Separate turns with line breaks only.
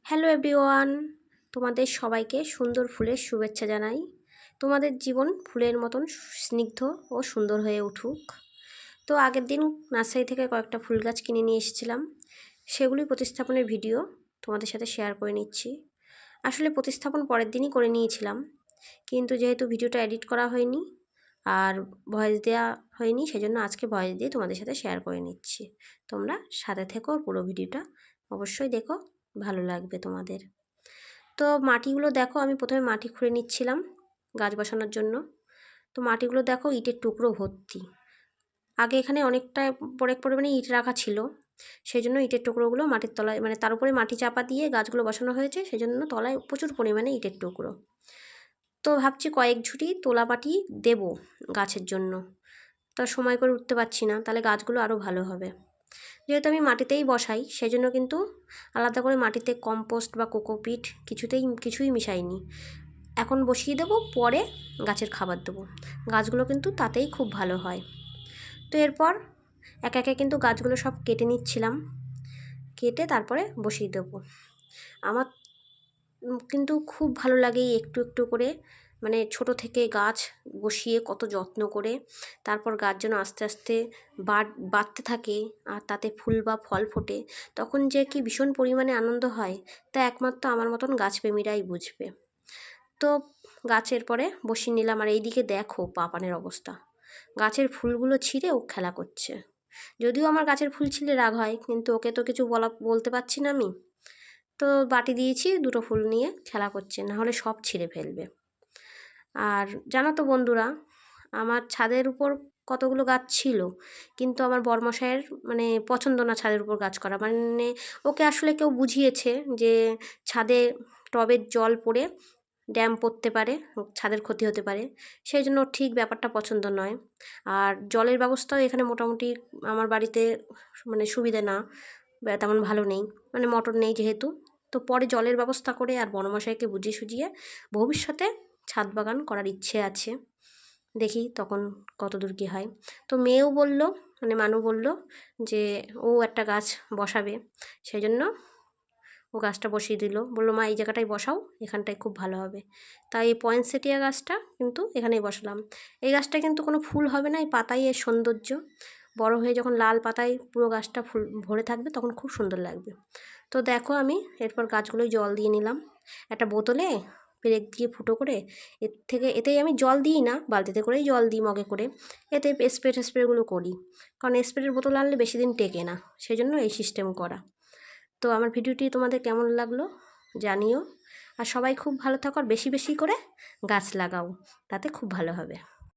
Hello everyone, তোমাদের সবাইকে সুন্দর ফুলের শুভেচ্ছা জানাই। তোমাদের জীবন ফুলের মতন স্নিগ্ধ ও সুন্দর হয়ে উঠুক। তো আগের দিন নার্সারি থেকে কয়েকটা ফুল গাছ কিনে নিয়ে এসেছিলাম, সেগুলি প্রতিস্থাপনের ভিডিও তোমাদের সাথে শেয়ার করে নিচ্ছি। আসলে প্রতিস্থাপন পরের দিনই করে নিয়েছিলাম, কিন্তু যেহেতু ভিডিওটা এডিট করা হয়নি আর ভয়েস দেওয়া হয়নি, সেজন্য আজকে ভয়েস দিয়ে তোমাদের সাথে শেয়ার করে নিচ্ছি। তোমরা সাথে থেকো, পুরো ভিডিওটা অবশ্যই দেখো, ভালো লাগবে তোমাদের। তো মাটিগুলো দেখো, আমি প্রথমে মাটি খুঁড়ে নিচ্ছিলাম গাছ বসানোর জন্য। তো মাটিগুলো দেখো ইটের টুকরো ভর্তি। আগে এখানে অনেকটা পরিমাণে ইট রাখা ছিল, সেই জন্য ইটের টুকরোগুলো মাটির তলায়, মানে তার উপরে মাটি চাপা দিয়ে গাছগুলো বসানো হয়েছে, সেই জন্য তলায় প্রচুর পরিমাণে ইটের টুকরো। তো ভাবছি কয়েক ঝুড়ি তোলা মাটি দেবো গাছের জন্য, তো সময় করে উঠতে পারছি না, তাহলে গাছগুলো আরও ভালো হবে। যেহেতু আমি মাটিতেই বসাই, সেজন্য কিন্তু আলাদা করে মাটিতে কম্পোস্ট বা কোকোপিট কিছুই মিশাইনি। এখন বসিয়ে দেবো, পরে গাছের খাবার দেবো। গাছগুলো কিন্তু তাতেই খুব ভালো হয়। তো এরপর একে একে কিন্তু গাছগুলো সব কেটে নিচ্ছিলাম, কেটে তারপরে বসিয়ে দেবো। আমার কিন্তু খুব ভালো লাগে একটু একটু করে, মানে ছোট থেকে গাছ বসিয়ে কত যত্ন করে তারপর গাছ যেন আস্তে আস্তে বাড়তে থাকে আর তাতে ফুল বা ফল ফোটে, তখন যে কি ভীষণ পরিমাণে আনন্দ হয়, তা একমাত্র আমার মতন গাছপ্রেমীরাই বুঝবে। তো গাছের পরে বসিয়ে নিলাম, আর এইদিকে দেখো পাপানের অবস্থা, গাছের ফুলগুলো ছিঁড়ে ও খেলা করছে। যদিও আমার গাছের ফুল ছিঁড়লে রাগ হয়, কিন্তু ওকে তো কিছু বলতে পারছি না আমি। তো বাটি দিয়েছি, দুটো ফুল নিয়ে খেলা করছে, না হলে সব ছিঁড়ে ফেলবে। আর জানো তো বন্ধুরা, আমার ছাদের উপর কতগুলো গাছ ছিল, কিন্তু আমার বরমশাইয়ের মানে পছন্দ না ছাদের উপর গাছ করা। মানে ওকে আসলে কেউ বুঝিয়েছে যে ছাদে টবের জল পড়ে ড্যাম পড়তে পারে, ছাদের ক্ষতি হতে পারে, সেই জন্য ঠিক ব্যাপারটা পছন্দ নয়। আর জলের ব্যবস্থাও এখানে মোটামুটি আমার বাড়িতে মানে সুবিধে না, তেমন ভালো নেই, মানে মোটর নেই যেহেতু। তো পরে জলের ব্যবস্থা করে আর বড়মশাইকে বুঝিয়ে সুঝিয়ে ভবিষ্যতে ছাদ বাগান করার ইচ্ছে আছে, দেখি তখন কত দূর কী হয়। তো মেয়েও বলল, মানে মানু বলল যে ও একটা গাছ বসাবে, সেই জন্য ও গাছটা বসিয়ে দিল, বললো মা এই জায়গাটায় বসাও, এখানটায় খুব ভালো হবে। তাই এই পয়েন্টসেটিয়া গাছটা কিন্তু এখানেই বসালাম। এই গাছটা কিন্তু কোনো ফুল হবে না, এই পাতাই এর সৌন্দর্য। বড় হয়ে যখন লাল পাতায় পুরো গাছটা ফুল ভরে থাকবে, তখন খুব সুন্দর লাগবে। তো দেখো আমি এরপর গাছগুলোই জল দিয়ে নিলাম একটা বোতলে, পেরেক দিয়ে ফুটো করে। এতেই আমি জল দিই না, বালতিতে করেই জল দিই, মগে করে। এতে স্প্রেগুলো করি, কারণ স্প্রের বোতল আনলে বেশি দিন টেকে না, সেই জন্য এই সিস্টেম করা। তো আমার ভিডিওটি তোমাদের কেমন লাগলো জানিও, আর সবাই খুব ভালো থাকো, আর বেশি বেশি করে গাছ লাগাও, তাতে খুব ভালো হবে।